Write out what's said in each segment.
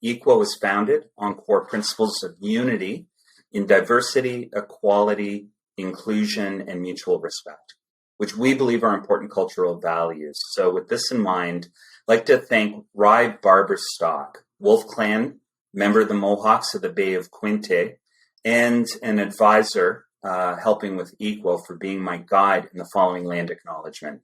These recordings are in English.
eQuo was founded on core principles of unity in diversity, equality, inclusion, and mutual respect, which we believe are important cultural values. So with this in mind, I'd like to thank Rye Barberstock, Wolf Clan, member of the Mohawks of the Bay of Quinte, and an advisor helping with eQuo for being my guide in the following land acknowledgement.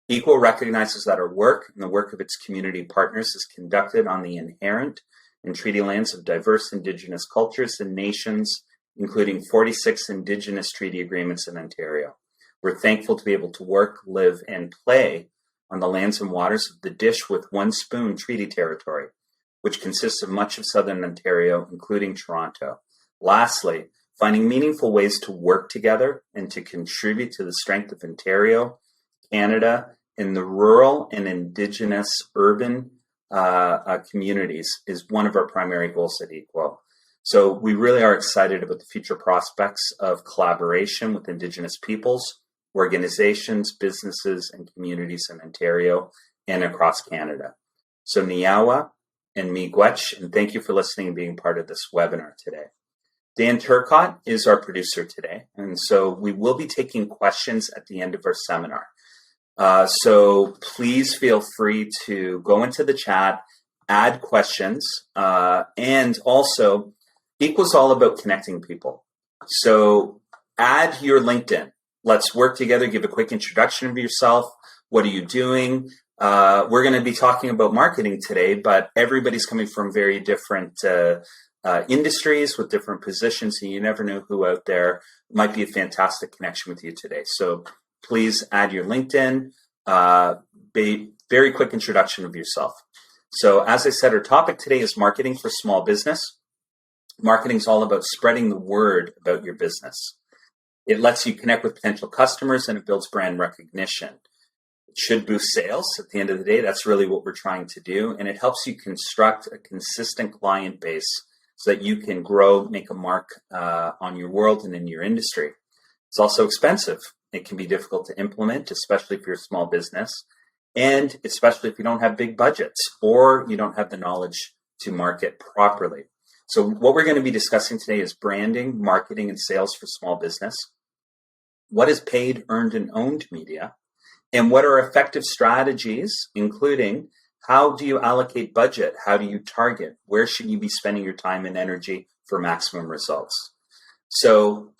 eQuo recognizes that our work and the work of its community partners is conducted on the inherent and treaty lands of diverse Indigenous cultures and nations, including 46 Indigenous treaty agreements in Ontario. We're thankful to be able to work, live, and play on the lands and waters of the Dish with One Spoon Treaty Territory, which consists of much of southern Ontario, including Toronto. Lastly, finding meaningful ways to work together and to contribute to the strength of Ontario, Canada, and the rural and Indigenous urban communities is one of our primary goals at eQuo. So we really are excited about the future prospects of collaboration with Indigenous peoples, organizations, businesses, and communities in Ontario and across Canada. So Niawa and Miigwech, and thank you for listening and being part of this webinar today. Dan Turcott is our producer today, and so we will be taking questions at the end of our seminar. So please feel free to go into the chat, add questions, and also eQuo is all about connecting people. So add your LinkedIn. Let's work together, give a quick introduction of yourself. What are you doing? We're going to be talking about marketing today, but everybody's coming from very different industries with different positions, and you never know who out there might be a fantastic connection with you today. So please add your LinkedIn, very quick introduction of yourself. So as I said, our topic today is marketing for small business. Marketing is all about spreading the word about your business. It lets you connect with potential customers and it builds brand recognition. It should boost sales. At the end of the day, that's really what we're trying to do. And it helps you construct a consistent client base so that you can grow, make a mark on your world and in your industry. It's also expensive. It can be difficult to implement, especially if you're a small business, and especially if you don't have big budgets or you don't have the knowledge to market properly. So what we're going to be discussing today is branding, marketing, and sales for small business. What is paid, earned, and owned media? And what are effective strategies, including how do you allocate budget? How do you target? Where should you be spending your time and energy for maximum results? So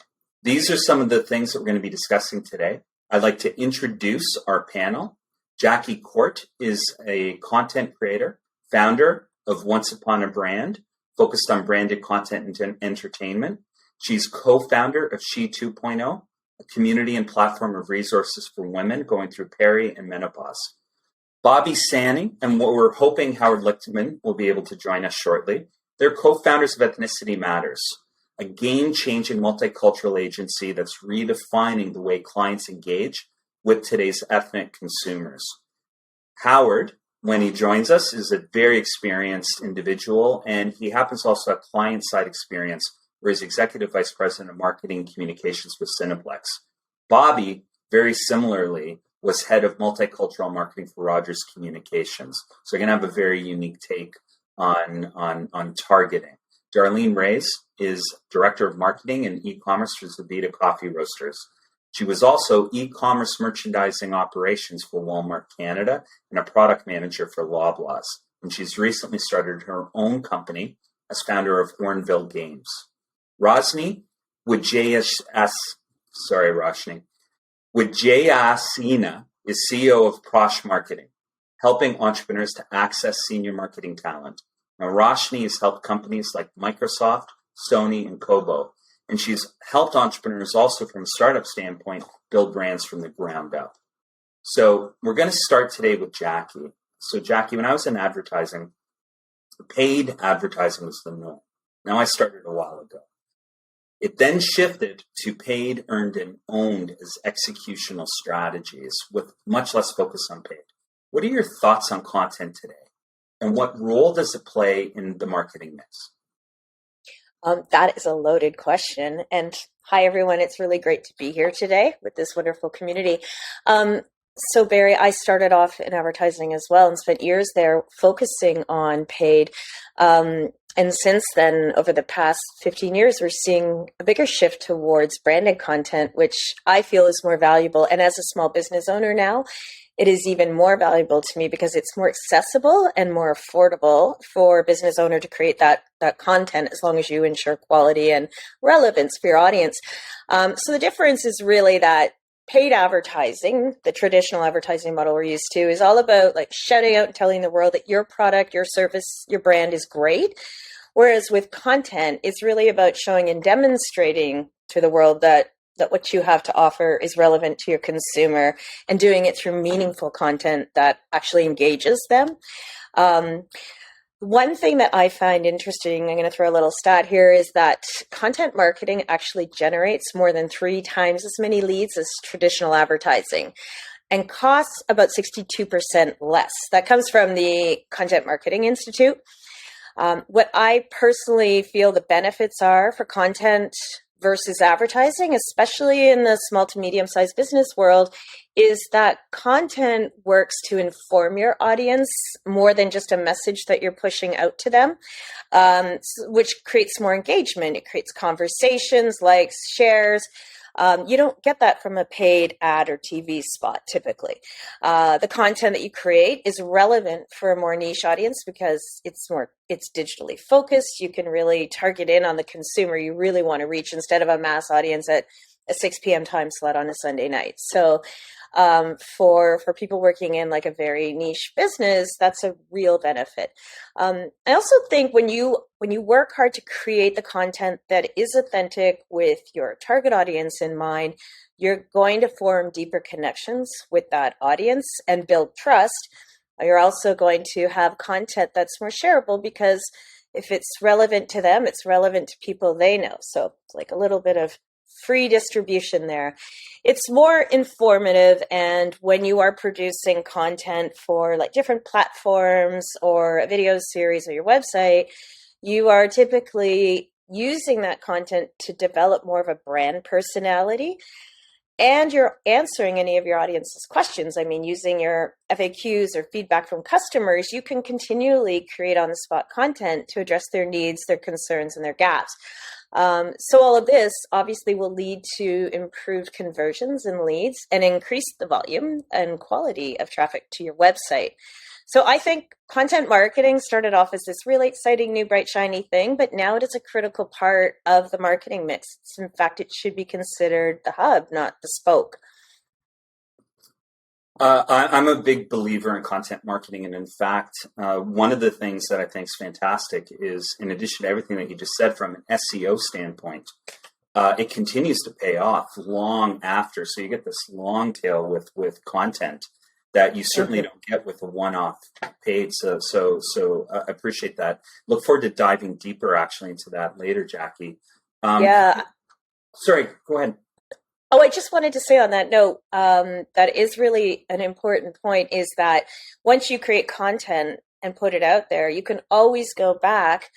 these are some of the things that we're going to be discussing today. I'd like to introduce our panel. Jackie Court is a content creator, founder of Once Upon a Brand, focused on branded content and entertainment. She's co-founder of She 2.0, a community and platform of resources for women going through peri and menopause. Bobby Sani, and what we're hoping Howard Lichtman will be able to join us shortly. They're co-founders of Ethnicity Matters, a game-changing multicultural agency that's redefining the way clients engage with today's ethnic consumers. Howard, when he joins us, is a very experienced individual, and he happens to also have client-side experience where he's Executive Vice President of Marketing and Communications with Cineplex. Bobby, very similarly, was head of multicultural marketing for Rogers Communications. So you're going to have a very unique take on targeting. Darlene Reyes is Director of Marketing and E-commerce for Zavita Coffee Roasters. She was also e-commerce merchandising operations for Walmart Canada and a product manager for Loblaws. And she's recently started her own company as founder of Hornville Games. Rosny Wijayasena is CEO of Prosh Marketing, helping entrepreneurs to access senior marketing talent. Now, Roshni has helped companies like Microsoft, Sony, and Kobo, and she's helped entrepreneurs also from a startup standpoint build brands from the ground up. So we're going to start today with Jackie. So Jackie, when I was in advertising, paid advertising was the norm. Now I started a while ago. It then shifted to paid, earned, and owned as executional strategies with much less focus on paid. What are your thoughts on content today? And what role does it play in the marketing mix? That is a loaded question. And hi, everyone. It's really great to be here today with this wonderful community. So Barry, I started off in advertising as well and spent years there focusing on paid. And since then, over the past 15 years, we're seeing a bigger shift towards branded content, which I feel is more valuable. And as a small business owner now, it is even more valuable to me because it's more accessible and more affordable for a business owner to create that content as long as you ensure quality and relevance for your audience. So the difference is really that paid advertising, the traditional advertising model we're used to, is all about like shouting out and telling the world that your product, your service, your brand is great. Whereas with content, it's really about showing and demonstrating to the world that what you have to offer is relevant to your consumer, and doing it through meaningful content that actually engages them. Um, One thing that I find interesting, I'm going to throw a little stat here, is that content marketing actually generates more than 3 times as many leads as traditional advertising and costs about 62% less. That comes from the Content Marketing Institute. What I personally feel the benefits are for content versus advertising, especially in the small to medium sized business world, is that content works to inform your audience more than just a message that you're pushing out to them, which creates more engagement. It creates conversations, likes, shares. You don't get that from a paid ad or TV spot typically. The content that you create is relevant for a more niche audience because it's digitally focused. You can really target in on the consumer you really want to reach instead of a mass audience at a 6 p.m. time slot on a Sunday night. So for people working in like a very niche business, that's a real benefit. I also think when you work hard to create the content that is authentic with your target audience in mind, you're going to form deeper connections with that audience and build trust. You're also going to have content that's more shareable because if it's relevant to them, it's relevant to people they know. So it's like a little bit of free distribution there. It's more informative, and when you are producing content for like different platforms or a video series or your website, you are typically using that content to develop more of a brand personality, and you're answering any of your audience's questions. I mean, using your FAQs or feedback from customers, you can continually create on the spot content to address their needs, their concerns, and their gaps. So all of this obviously will lead to improved conversions and leads and increase the volume and quality of traffic to your website. So I think content marketing started off as this really exciting, new, bright, shiny thing, but now it is a critical part of the marketing mix. In fact, it should be considered the hub, not the spoke. I'm a big believer in content marketing. And in fact, one of the things that I think is fantastic is, in addition to everything that you just said from an SEO standpoint, it continues to pay off long after. So you get this long tail with content that you certainly don't get with a one-off paid. So I appreciate that. Look forward to diving deeper actually into that later, Jackie. Yeah. Sorry, go ahead. Oh, I just wanted to say on that note, that is really an important point, is that once you create content and put it out there, you can always go back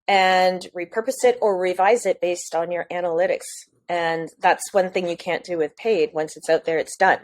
and repurpose it or revise it based on your analytics. And that's one thing you can't do with paid. Once it's out there, it's done.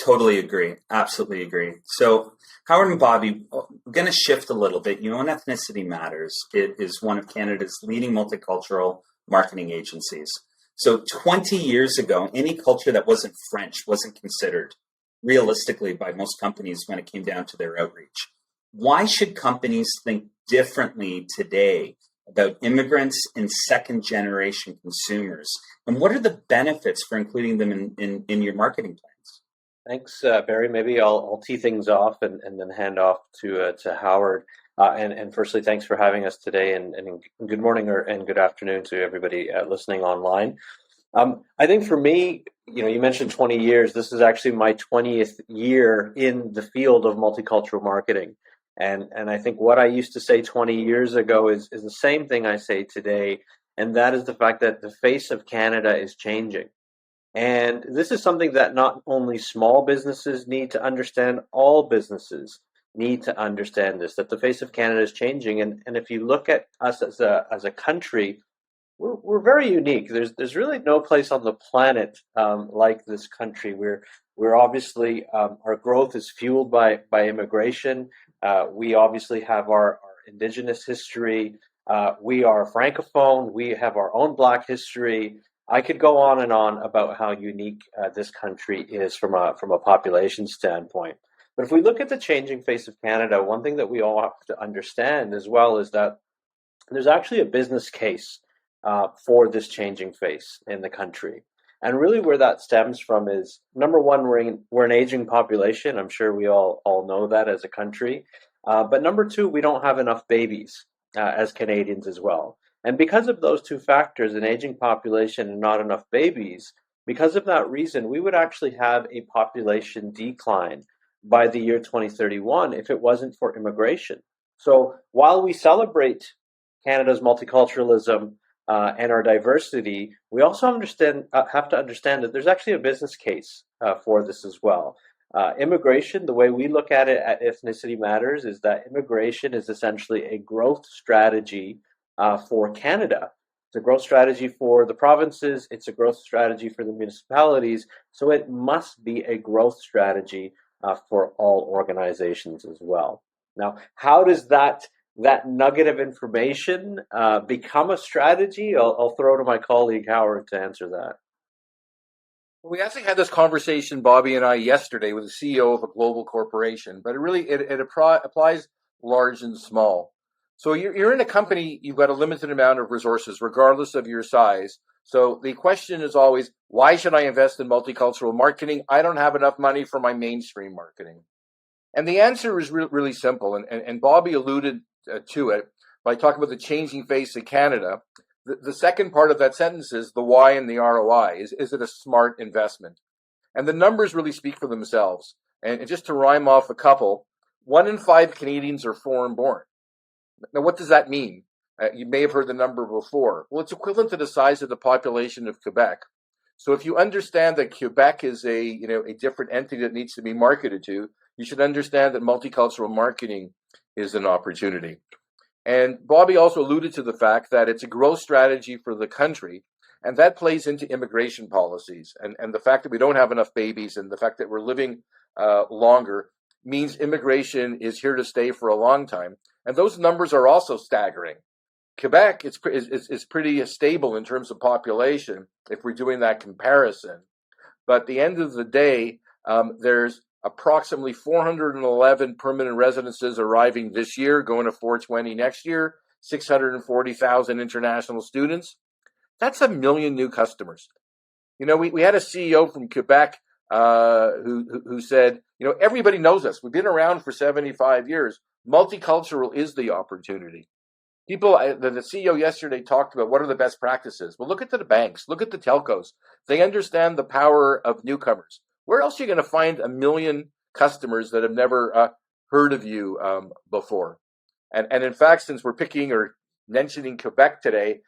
Totally agree. Absolutely agree. So, Howard and Bobby, I'm going to shift a little bit. You know, when Ethnicity Matters, it is one of Canada's leading multicultural marketing agencies. So 20 years ago, any culture that wasn't French wasn't considered realistically by most companies when it came down to their outreach. Why should companies think differently today about immigrants and second generation consumers? And what are the benefits for including them in your marketing plans? Thanks, Barry. Maybe I'll tee things off and then hand off to Howard. And firstly, thanks for having us today, and good morning and good afternoon to everybody listening online. I think for me, you mentioned 20 years. This is actually my 20th year in the field of multicultural marketing. And I think what I used to say 20 years ago is the same thing I say today, and that is the fact that the face of Canada is changing. And this is something that not only small businesses need to understand, all businesses need to understand this, that the face of Canada is changing. And if you look at us as a country, we're very unique. There's really no place on the planet like this country. We're obviously, our growth is fueled by immigration. We obviously have our Indigenous history. We are Francophone. We have our own Black history. I could go on and on about how unique this country is from a population standpoint. But if we look at the changing face of Canada, one thing that we all have to understand as well is that there's actually a business case for this changing face in the country. And really where that stems from is, number one, we're an aging population. I'm sure we all know that as a country. But number two, we don't have enough babies as Canadians as well. And because of those two factors, an aging population and not enough babies, because of that reason, we would actually have a population decline by the year 2031 if it wasn't for immigration. So while we celebrate Canada's multiculturalism and our diversity, we also have to understand that there's actually a business case for this as well. Immigration, the way we look at it at Ethnicity Matters, is that immigration is essentially a growth strategy for Canada. It's a growth strategy for the provinces. It's a growth strategy for the municipalities. So it must be a growth strategy for all organizations as well. Now, how does that nugget of information become a strategy? I'll throw to my colleague Howard to answer that. We actually had this conversation, Bobby and I, yesterday with the CEO of a global corporation, but it applies large and small. So you're in a company, you've got a limited amount of resources, regardless of your size. So the question is always, why should I invest in multicultural marketing? I don't have enough money for my mainstream marketing. And the answer is really simple, and Bobby alluded to it by talking about the changing face of Canada. The second part of that sentence is the why and the ROI. Is it a smart investment? And the numbers really speak for themselves. And just to rhyme off a couple, 1 in 5 Canadians are foreign born. Now, what does that mean? You may have heard the number before. Well, it's equivalent to the size of the population of Quebec. So if you understand that Quebec is a different entity that needs to be marketed to, you should understand that multicultural marketing is an opportunity. And Bobby also alluded to the fact that it's a growth strategy for the country, and that plays into immigration policies. And the fact that we don't have enough babies and the fact that we're living longer means immigration is here to stay for a long time. And those numbers are also staggering. Quebec is pretty stable in terms of population if we're doing that comparison. But at the end of the day, there's approximately 411 permanent residences arriving this year, going to 420 next year, 640,000 international students. That's 1 million new customers. We had a CEO from Quebec who said, everybody knows us. We've been around for 75 years. Multicultural is the opportunity. The CEO yesterday talked about what are the best practices. Well, look at the banks, look at the telcos. They understand the power of newcomers. Where else are you going to find 1 million customers that have never heard of you before? And in fact, since we're picking or mentioning Quebec today,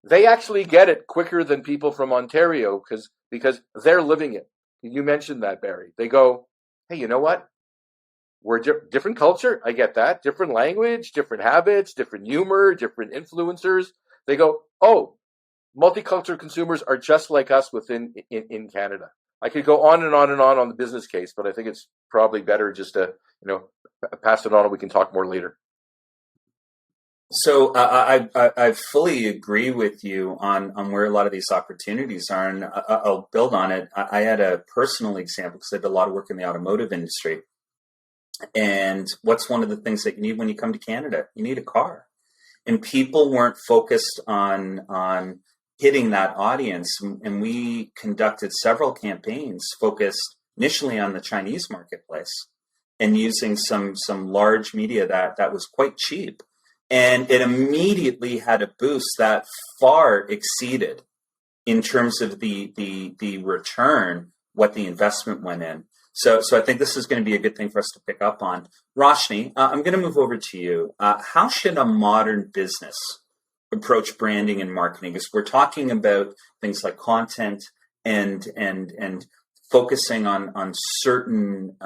they actually get it quicker than people from Ontario because they're living it. You mentioned that, Barry. They go, hey, you know what? We're different culture. I get that. Different language, different habits, different humor, different influencers. They go, oh, multicultural consumers are just like us in Canada. I could go on and on and on the business case, but I think it's probably better just to pass it on, and we can talk more later. So I fully agree with you on where a lot of these opportunities are, and I'll build on it. I had a personal example because I did a lot of work in the automotive industry. And what's one of the things that you need when you come to Canada? You need a car. And people weren't focused on hitting that audience. And we conducted several campaigns focused initially on the Chinese marketplace and using some large media that was quite cheap. And it immediately had a boost that far exceeded, in terms of the return, what the investment went in. So I think this is going to be a good thing for us to pick up on. Roshni, I'm going to move over to you. How should a modern business approach branding and marketing? Because we're talking about things like content and focusing on certain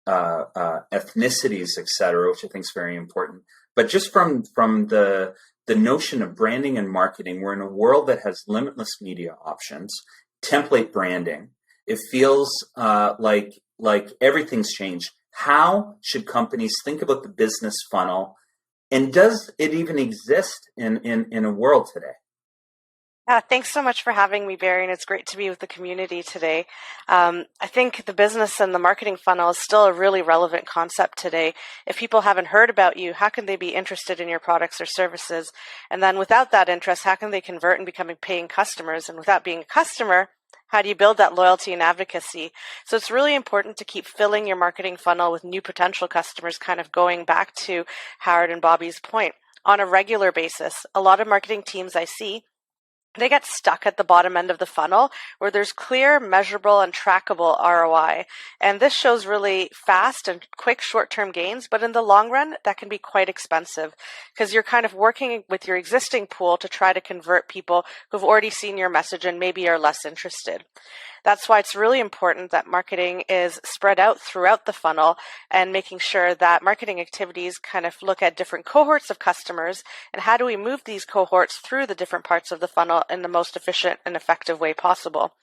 ethnicities, et cetera, which I think is very important. But just from the notion of branding and marketing, we're in a world that has limitless media options, template branding. It feels like everything's changed. How should companies think about the business funnel, and does it even exist in a world today? Thanks so much for having me, Barry, and it's great to be with the community today. I think the business and the marketing funnel is still a really relevant concept today. If people haven't heard about you, how can they be interested in your products or services? And then without that interest, how can they convert and becoming paying customers? And without being a customer, how do you build that loyalty and advocacy? So it's really important to keep filling your marketing funnel with new potential customers, kind of going back to Howard and Bobby's point, on a regular basis. A lot of marketing teams I see, they get stuck at the bottom end of the funnel where there's clear, measurable, and trackable ROI. And this shows really fast and quick short-term gains, but in the long run, that can be quite expensive because you're kind of working with your existing pool to try to convert people who've already seen your message and maybe are less interested. That's why it's really important that marketing is spread out throughout the funnel and making sure that marketing activities kind of look at different cohorts of customers and how do we move these cohorts through the different parts of the funnel in the most efficient and effective way possible.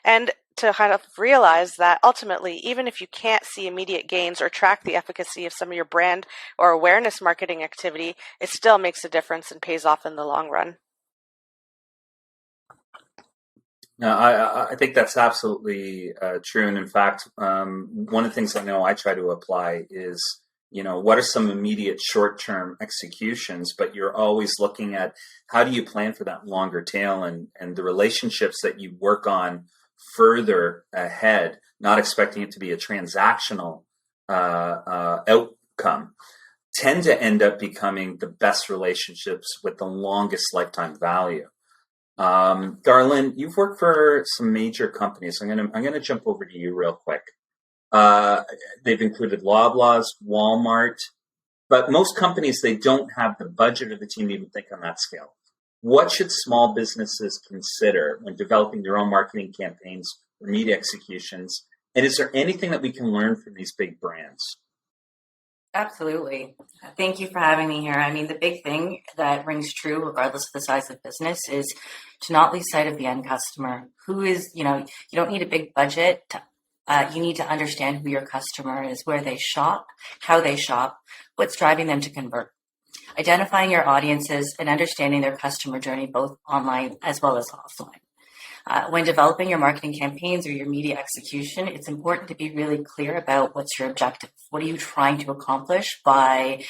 And to kind of realize that ultimately, even if you can't see immediate gains or track the efficacy of some of your brand or awareness marketing activity, it still makes a difference and pays off in the long run. No, I think that's absolutely true. And in fact, one of the things I know I try to apply is, what are some immediate short-term executions, but you're always looking at how do you plan for that longer tail and the relationships that you work on further ahead, not expecting it to be a transactional outcome, tend to end up becoming the best relationships with the longest lifetime value. Darlene, you've worked for some major companies. I'm gonna jump over to you real quick. They've included Loblaws, Walmart, but most companies, they don't have the budget or the team to even think on that scale. What should small businesses consider when developing their own marketing campaigns or media executions? And is there anything that we can learn from these big brands? Absolutely. Thank you for having me here. I mean, the big thing that rings true, regardless of the size of business, is to not lose sight of the end customer. Who is, you don't need a big budget. You need to understand who your customer is, where they shop, how they shop, what's driving them to convert. Identifying your audiences and understanding their customer journey, both online as well as offline. When developing your marketing campaigns or your media execution, it's important to be really clear about what's your objective. What are you trying to accomplish by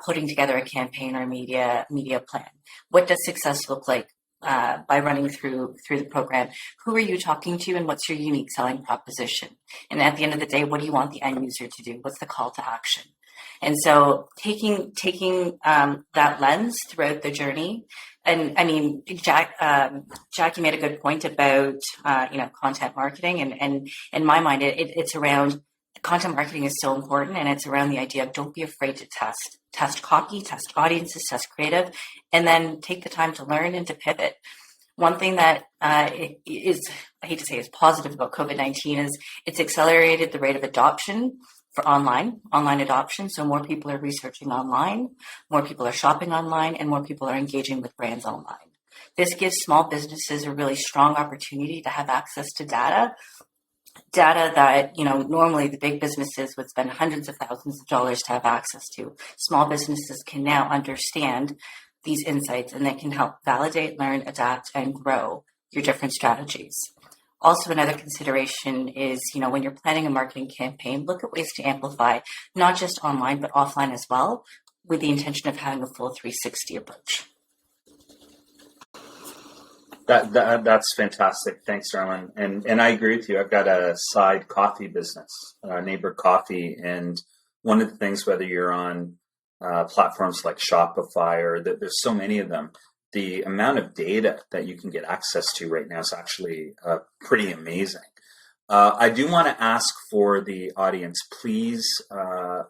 putting together a campaign or media plan? What does success look like by running through the program? Who are you talking to, and what's your unique selling proposition? And at the end of the day, what do you want the end user to do? What's the call to action? And so taking that lens throughout the journey. And I mean, Jackie made a good point about, content marketing. And in my mind, it's around content marketing is so important. And it's around the idea of don't be afraid to test copy, test audiences, test creative, and then take the time to learn and to pivot. One thing that I hate to say is positive about COVID-19 is it's accelerated the rate of adoption for online adoption. So more people are researching online, more people are shopping online, and more people are engaging with brands online. This gives small businesses a really strong opportunity to have access to data that, normally the big businesses would spend hundreds of thousands of dollars to have access to. Small businesses can now understand these insights, and they can help validate, learn, adapt, and grow your different strategies. Also, another consideration is, when you're planning a marketing campaign, look at ways to amplify, not just online, but offline as well, with the intention of having a full 360 approach. That's fantastic. Thanks, Darlene. And I agree with you. I've got a side coffee business, Neighbor Coffee. And one of the things, whether you're on platforms like Shopify or there's so many of them, the amount of data that you can get access to right now is actually pretty amazing. I do want to ask for the audience, please,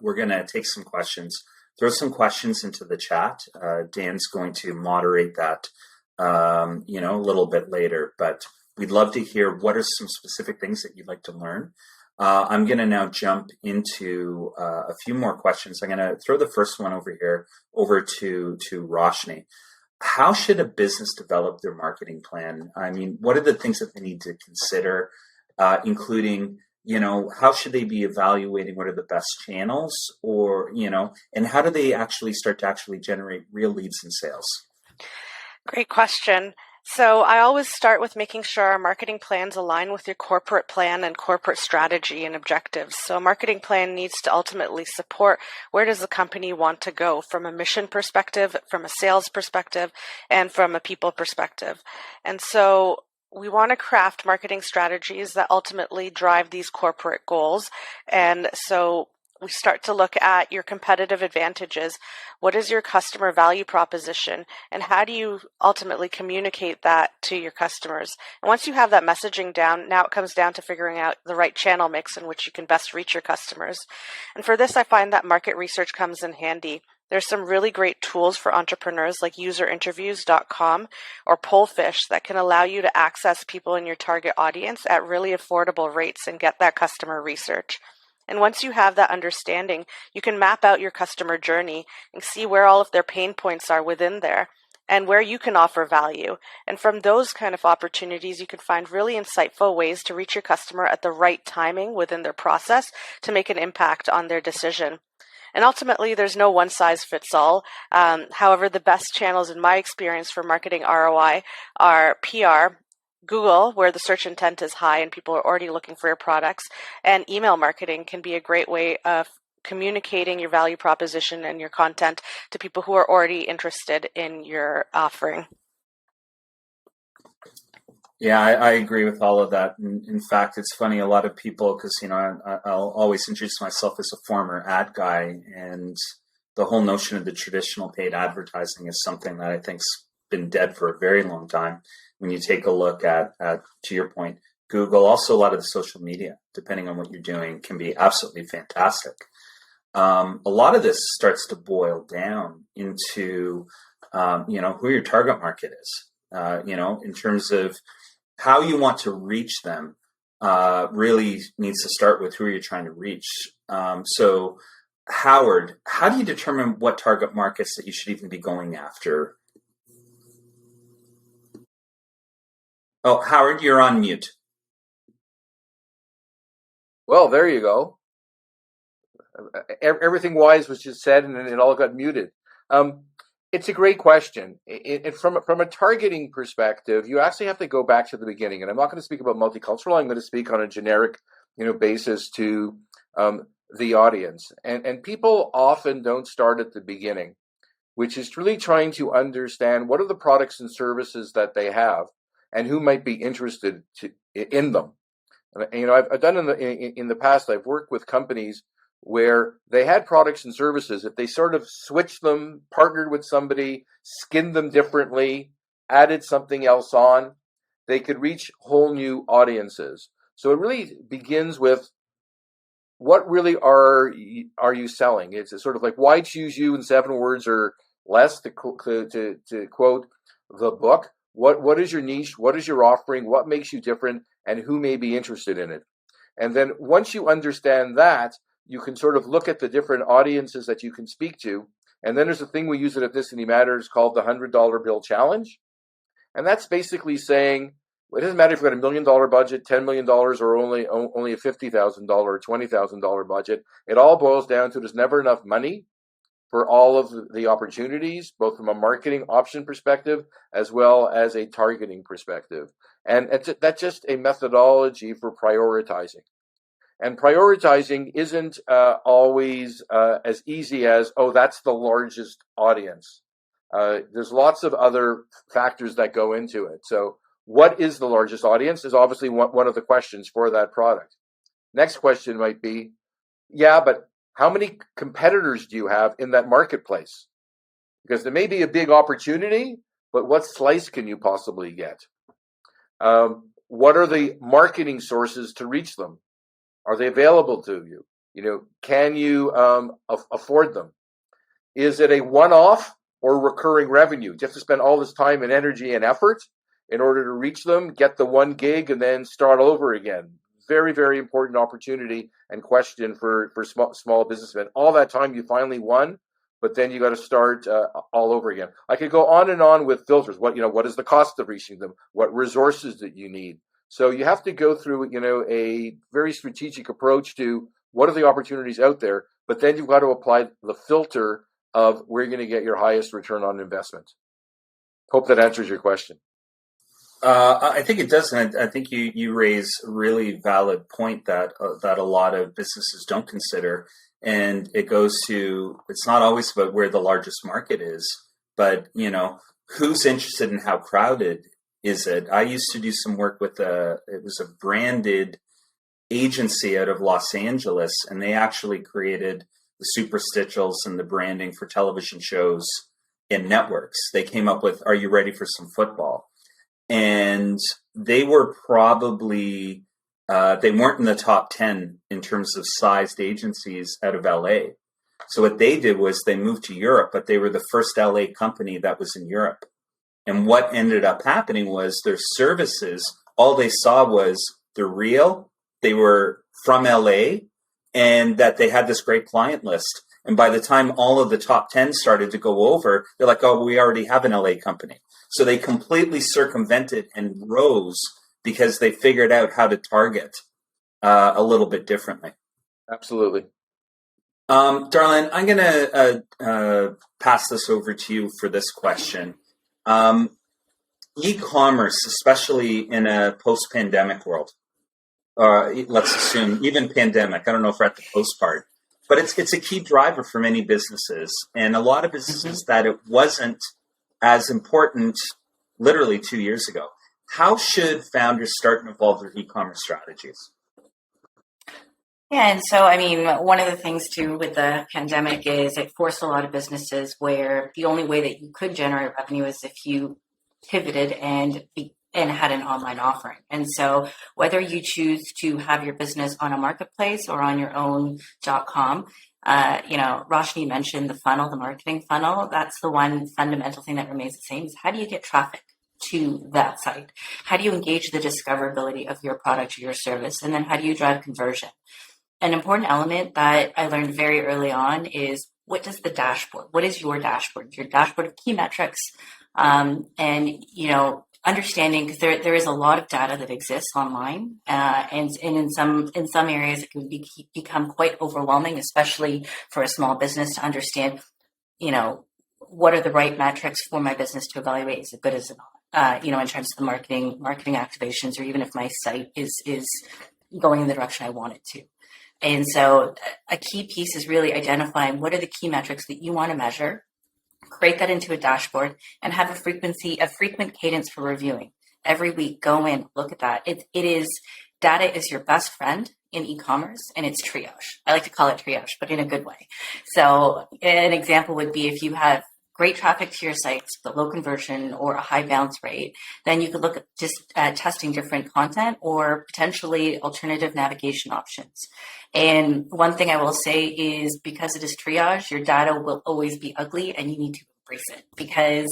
we're going to take some questions. Throw some questions into the chat. Dan's going to moderate that, a little bit later, but we'd love to hear what are some specific things that you'd like to learn. I'm going to now jump into a few more questions. I'm going to throw the first one over to Roshni. How should a business develop their marketing plan? I mean, what are the things that they need to consider? including, how should they be evaluating what are the best channels, or, and how do they actually start to actually generate real leads and sales? Great question. So I always start with making sure our marketing plans align with your corporate plan and corporate strategy and objectives. So a marketing plan needs to ultimately support where does the company want to go from a mission perspective, from a sales perspective, and from a people perspective. And so we want to craft marketing strategies that ultimately drive these corporate goals. And so we start to look at your competitive advantages. What is your customer value proposition? And how do you ultimately communicate that to your customers? And once you have that messaging down, now it comes down to figuring out the right channel mix in which you can best reach your customers. And for this, I find that market research comes in handy. There's some really great tools for entrepreneurs like userinterviews.com or Pollfish that can allow you to access people in your target audience at really affordable rates and get that customer research. And once you have that understanding, you can map out your customer journey and see where all of their pain points are within there and where you can offer value. And from those kind of opportunities, you can find really insightful ways to reach your customer at the right timing within their process to make an impact on their decision. And ultimately, there's no one size fits all. However, the best channels in my experience for marketing ROI are PR, Google, where the search intent is high and people are already looking for your products, and email marketing can be a great way of communicating your value proposition and your content to people who are already interested in your offering. Yeah, I agree with all of that. In fact, it's funny, a lot of people, because, I'll always introduce myself as a former ad guy, and the whole notion of the traditional paid advertising is something that I think's been dead for a very long time. When you take a look at, to your point, Google, also a lot of the social media, depending on what you're doing, can be absolutely fantastic. A lot of this starts to boil down into, who your target market is, in terms of how you want to reach them, really needs to start with who you're trying to reach. So, Howard, how do you determine what target markets that you should even be going after? Oh, Howard, you're on mute. Well, there you go. Everything wise was just said, and then it all got muted. It's a great question. From a targeting perspective, you actually have to go back to the beginning. And I'm not going to speak about multicultural. I'm going to speak on a generic, basis to the audience. And people often don't start at the beginning, which is really trying to understand what are the products and services that they have, and who might be interested in them. And, I've done in the past. I've worked with companies where they had products and services. If they sort of switched them, partnered with somebody, skinned them differently, added something else on, they could reach whole new audiences. So it really begins with what really are you selling? It's sort of like, why choose you in 7 words or less, to quote the book. What is your niche? What is your offering? What makes you different? And who may be interested in it? And then once you understand that, you can sort of look at the different audiences that you can speak to. And then there's a thing we use at Ethnicity Matters called the $100 bill challenge. And that's basically saying, well, it doesn't matter if you've got $1 million budget, $10 million, or only a $50,000 or $20,000 budget. It all boils down to there's never enough money for all of the opportunities, both from a marketing option perspective as well as a targeting perspective. And that's just a methodology for prioritizing. And prioritizing isn't always as easy as, that's the largest audience. There's lots of other factors that go into it. So what is the largest audience is obviously one of the questions for that product. Next question might be, but how many competitors do you have in that marketplace? Because there may be a big opportunity, but what slice can you possibly get? What are the marketing sources to reach them? Are they available to you? Can you afford them? Is it a one-off or recurring revenue? Do you have to spend all this time and energy and effort in order to reach them, get the 1 gig, and then start over again? Very, very important opportunity and question for small businessmen. All that time you finally won, but then you got to start all over again. I could go on and on with filters. What is the cost of reaching them? What resources that you need? So you have to go through, a very strategic approach to what are the opportunities out there, but then you've got to apply the filter of where you're going to get your highest return on investment. Hope that answers your question. I think it does, and I think you raise a really valid point that a lot of businesses don't consider, and it goes to, it's not always about where the largest market is, but who's interested in how crowded is it. I used to do some work with it was a branded agency out of Los Angeles, and they actually created the superstitials and the branding for television shows and networks. They came up with, "Are you ready for some football?" And they were probably, they weren't in the top 10 in terms of sized agencies out of LA. So what they did was they moved to Europe, but they were the first LA company that was in Europe. And what ended up happening was their services, all they saw was they're real, they were from LA, and that they had this great client list. And by the time all of the top 10 started to go over, they're like, "Oh, we already have an LA company." So they completely circumvented and rose because they figured out how to target a little bit differently. Absolutely. Darlene, I'm going to pass this over to you for this question. E-commerce, especially in a post-pandemic world, let's assume even pandemic, I don't know if we're at the post part, but it's a key driver for many businesses, and a lot of businesses that it wasn't as important literally 2 years ago. How should founders start and evolve their e-commerce strategies? Yeah, and so, I mean, one of the things too with the pandemic is it forced a lot of businesses where the only way that you could generate revenue is if you pivoted and had an online offering. And so whether you choose to have your business on a marketplace or on your own .com, Roshni mentioned the funnel, the marketing funnel. That's the one fundamental thing that remains the same is how do you get traffic to that site? How do you engage the discoverability of your product or your service? And then how do you drive conversion? An important element that I learned very early on is what does the dashboard, what is your dashboard? Your dashboard of key metrics, understanding, because there is a lot of data that exists online, and in some areas it can become quite overwhelming, especially for a small business to understand, what are the right metrics for my business to evaluate is it good, is it not? In terms of the marketing activations, or even if my site is going in the direction I want it to. And so a key piece is really identifying what are the key metrics that you want to measure, create that into a dashboard, and have a frequent cadence for reviewing. Every week, go in, look at that. Data is your best friend in e-commerce, and it's triage. I like to call it triage, but in a good way. So an example would be if you have great traffic to your sites, but low conversion or a high bounce rate, then you could look at just testing different content or potentially alternative navigation options. And one thing I will say is because it is triage, your data will always be ugly and you need to embrace it because,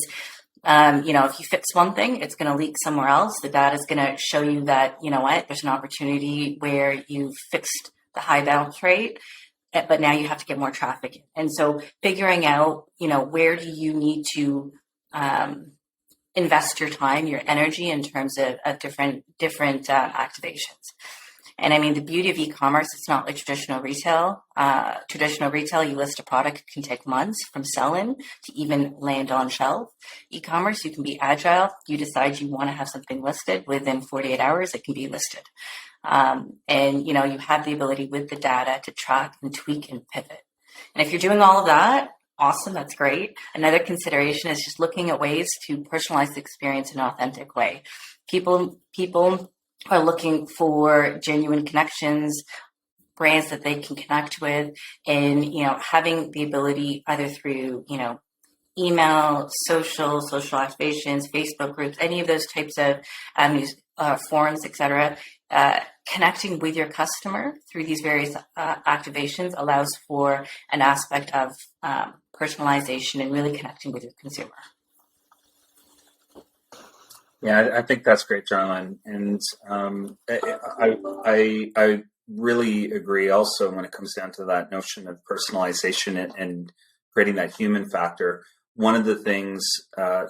if you fix one thing, it's going to leak somewhere else. The data is going to show you that, there's an opportunity where you've fixed the high bounce rate, but now you have to get more traffic in. And so figuring out, where do you need to invest your time, your energy in terms of different activations. And I mean, the beauty of e-commerce, it's not like traditional retail. Traditional retail, you list a product, it can take months from sell-in to even land on shelf. E-commerce, you can be agile. You decide you want to have something listed within 48 hours, it can be listed. And you have the ability with the data to track and tweak and pivot. And if you're doing all of that, awesome, that's great. Another consideration is just looking at ways to personalize the experience in an authentic way. People are looking for genuine connections, brands that they can connect with, and having the ability either through email, social activations, Facebook groups, any of those types of avenues, forums, etc. Connecting with your customer through these various activations allows for an aspect of personalization and really connecting with your consumer. Yeah, I think that's great, Jarlene. And I really agree also when it comes down to that notion of personalization and creating that human factor. One of the things,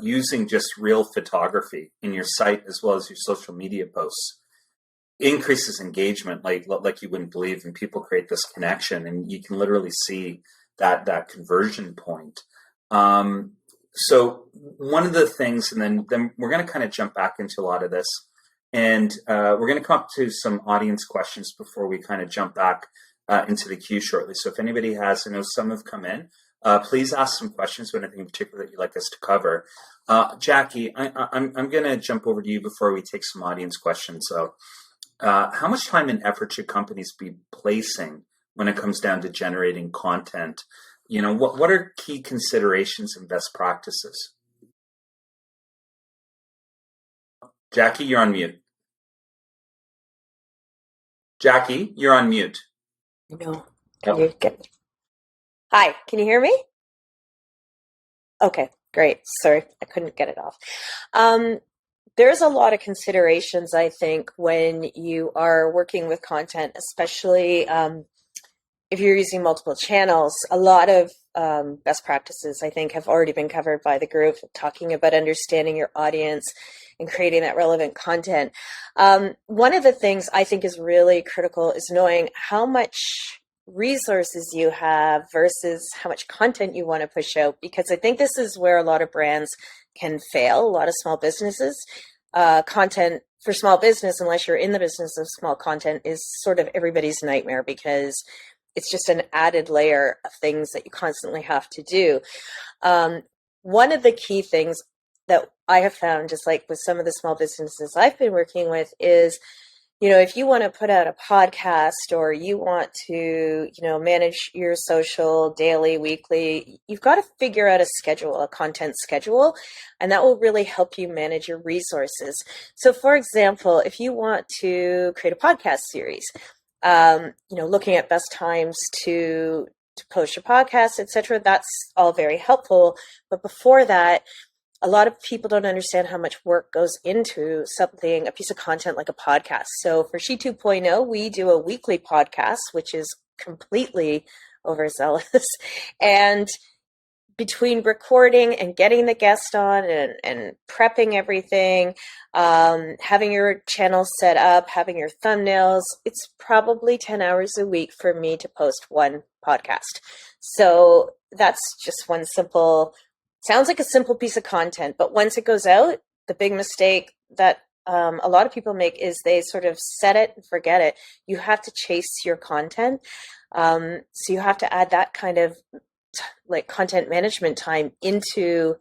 using just real photography in your site as well as your social media posts. increases engagement like you wouldn't believe, and people create this connection, and you can literally see that conversion point. So one of the things, and then we're going to kind of jump back into a lot of this, and we're going to come up to some audience questions before we kind of jump back into the queue shortly. So if anybody has, I know some have come in, please ask some questions about anything in particular that you'd like us to cover. Jackie, I'm going to jump over to you before we take some audience questions. So how much time and effort should companies be placing when it comes down to generating content? You know, what are key considerations and best practices? Jackie, you're on mute. Jackie, you're on mute. No. Hi, can you hear me? Okay, great. Sorry, I couldn't get it off. There's a lot of considerations, I think, when you are working with content, especially if you're using multiple channels. A lot of best practices, I think, have already been covered by the group, talking about understanding your audience and creating that relevant content. One of the things I think is really critical is knowing how much resources you have versus how much content you want to push out, because I think this is where a lot of brands can fail, a lot of small businesses. Content for small business, unless you're in the business of small content, is sort of everybody's nightmare, because it's just an added layer of things that you constantly have to do. One of the key things that I have found, just like with some of the small businesses I've been working with, is, you know, if you want to put out a podcast, or you want to, you know, manage your social daily, weekly, you've got to figure out a schedule, a content schedule, and that will really help you manage your resources. So for example, if you want to create a podcast series, you know, looking at best times to post your podcast, etc., that's all very helpful. But before that, a lot of people don't understand how much work goes into something, a piece of content like a podcast. So for She 2.0, we do a weekly podcast, which is completely overzealous. And between recording and getting the guest on and prepping everything, having your channel set up, having your thumbnails, it's probably 10 hours a week for me to post one podcast. So that's just one simple, sounds like a simple piece of content, but once it goes out, the big mistake that a lot of people make is they sort of set it and forget it. You have to chase your content. So you have to add that kind of like content management time into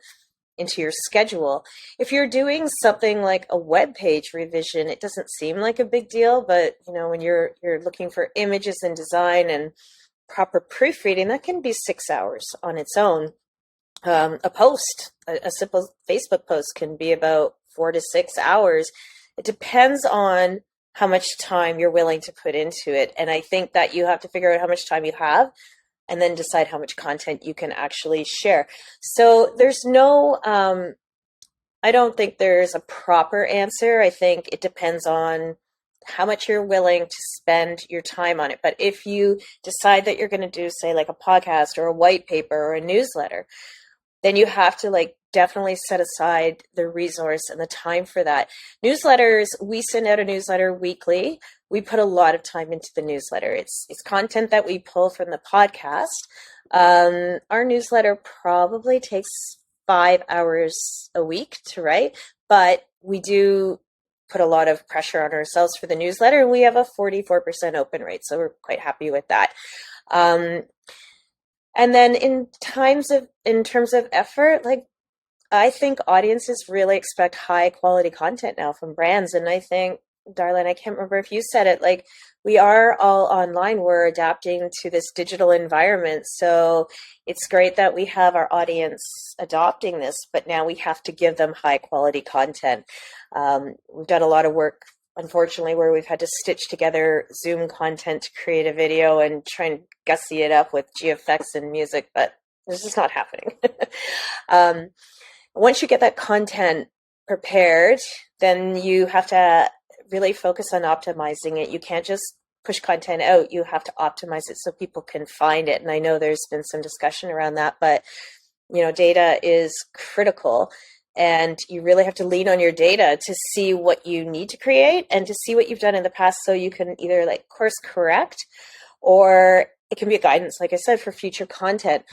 your schedule. If you're doing something like a web page revision, it doesn't seem like a big deal, but you know, when you're looking for images and design and proper proofreading, that can be 6 hours on its own. A post, a simple Facebook post, can be about 4 to 6 hours. It depends on how much time you're willing to put into it. And I think that you have to figure out how much time you have, and then decide how much content you can actually share. So there's no, I don't think there's a proper answer. I think it depends on how much you're willing to spend your time on it. But if you decide that you're going to do, say, like a podcast or a white paper or a newsletter, then you have to like definitely set aside the resource and the time for that. Newsletters, we send out a newsletter weekly. We put a lot of time into the newsletter. It's content that we pull from the podcast. Our newsletter probably takes 5 hours a week to write, but we do put a lot of pressure on ourselves for the newsletter, and we have a 44% open rate, so we're quite happy with that. And then in terms of effort, like, I think audiences really expect high quality content now from brands. And I think, Darlene, I can't remember if you said it, like, we are all online. We're adapting to this digital environment. So it's great that we have our audience adopting this, but now we have to give them high quality content. We've done a lot of work, unfortunately, where we've had to stitch together Zoom content to create a video and try and gussy it up with GFX and music, but this is not happening. Once you get that content prepared, then you have to really focus on optimizing it. You can't just push content out. You have to optimize it so people can find it. And I know there's been some discussion around that, but you know, data is critical. And you really have to lean on your data to see what you need to create and to see what you've done in the past, so you can either like course correct, or it can be a guidance, like I said, for future content.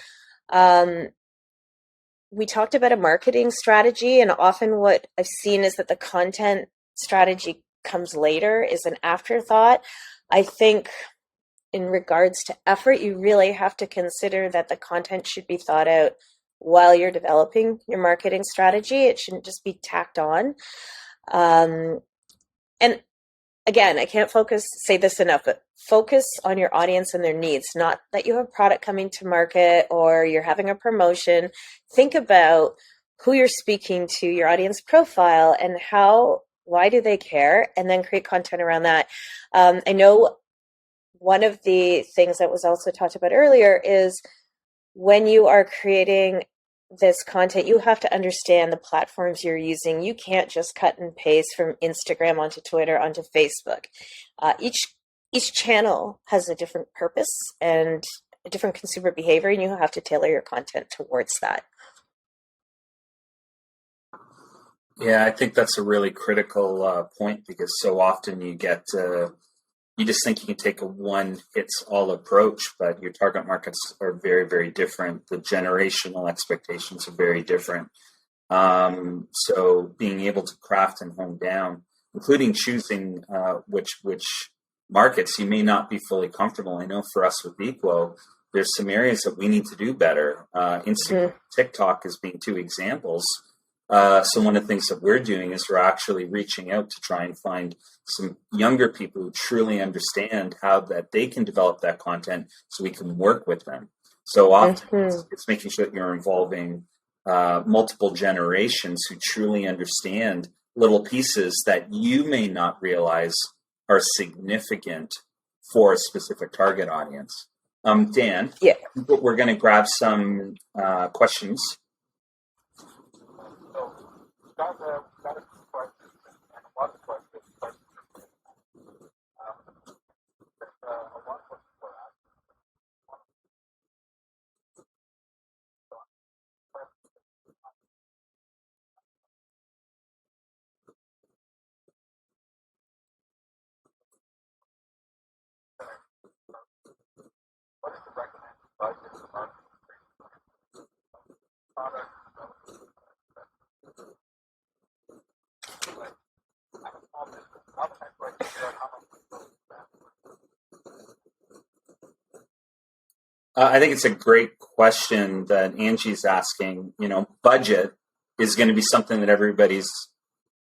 We talked about a marketing strategy, and often what I've seen is that the content strategy comes later, is an afterthought. I think in regards to effort, you really have to consider that the content should be thought out while you're developing your marketing strategy. It shouldn't just be tacked on. And again, I can't say this enough, but focus on your audience and their needs, not that you have a product coming to market or you're having a promotion. Think about who you're speaking to, your audience profile, and why do they care, and then create content around that. I know one of the things that was also talked about earlier is when you are creating this content, you have to understand the platforms you're using. You can't just cut and paste from Instagram onto Twitter onto Facebook. Each channel has a different purpose and a different consumer behavior, and you have to tailor your content towards that. Yeah, I think that's a really critical point, because so often you get you just think you can take a one-hits-all approach, but your target markets are very, very different. The generational expectations are very different. So being able to craft and hone down, including choosing which markets you may not be fully comfortable. I know for us with eQuo, there's some areas that we need to do better. Instagram, TikTok as being two examples. So one of the things that we're doing is we're actually reaching out to try and find some younger people who truly understand how that they can develop that content, so we can work with them. So often it's making sure that you're involving multiple generations who truly understand little pieces that you may not realize are significant for a specific target audience. Dan, Yeah, we're going to grab some questions. Got a few questions and a lot of questions. A lot of questions were asked. What is the recommended budget for marketing product? I think it's a great question that Angie's asking. Budget is going to be something that everybody's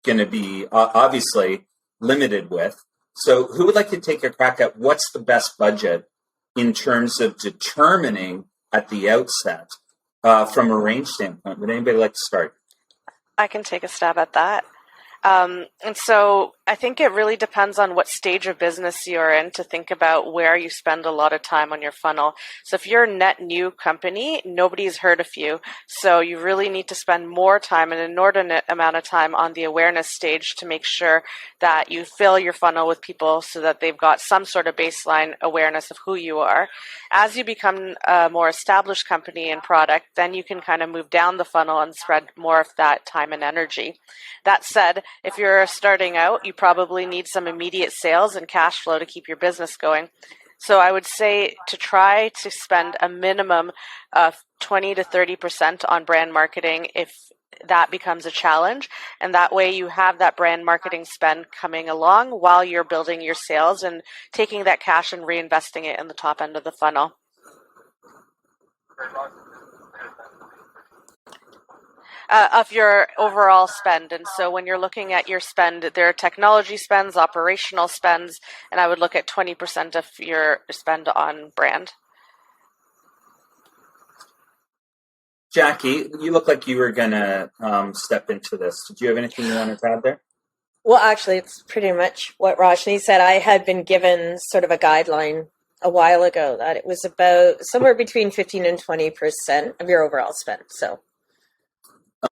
going to be obviously limited with. So who would like to take a crack at what's the best budget in terms of determining at the outset from a range standpoint? Would anybody like to start? I can take a stab at that. And so I think it really depends on what stage of business you're in to think about where you spend a lot of time on your funnel. So if you're a net new company, nobody's heard of you. So you really need to spend more time, an inordinate amount of time, on the awareness stage to make sure that you fill your funnel with people so that they've got some sort of baseline awareness of who you are. As you become a more established company and product, then you can kind of move down the funnel and spread more of that time and energy. That said, if you're starting out, you probably need some immediate sales and cash flow to keep your business going. So I would say to try to spend a minimum of 20 to 30% on brand marketing if that becomes a challenge. And that way you have that brand marketing spend coming along while you're building your sales and taking that cash and reinvesting it in the top end of the funnel. Of your overall spend. And so when you're looking at your spend, there are technology spends, operational spends, and I would look at 20% of your spend on brand. Jackie, you look like you were going to step into this. Did you have anything you wanted to add there? Well, actually, it's pretty much what Rajni said. I had been given sort of a guideline a while ago that it was about somewhere between 15 and 20% of your overall spend. So.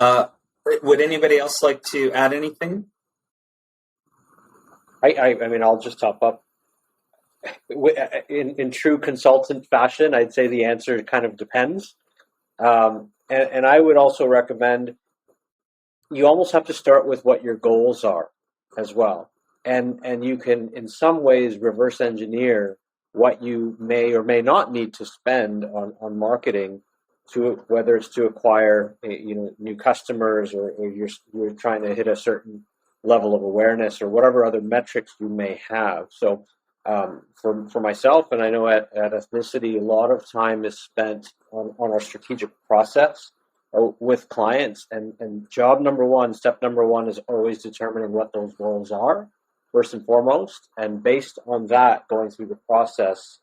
Would anybody else like to add anything? I mean, I'll just top up. In true consultant fashion, I'd say the answer kind of depends. And I would also recommend you almost have to start with what your goals are as well. And you can, in some ways, reverse engineer what you may or may not need to spend on marketing, to whether it's to acquire new customers, or you're trying to hit a certain level of awareness, or whatever other metrics you may have. So for myself, and I know at Ethnicity, a lot of time is spent on our strategic process with clients, and step number one is always determining what those goals are first and foremost, and based on that, going through the process,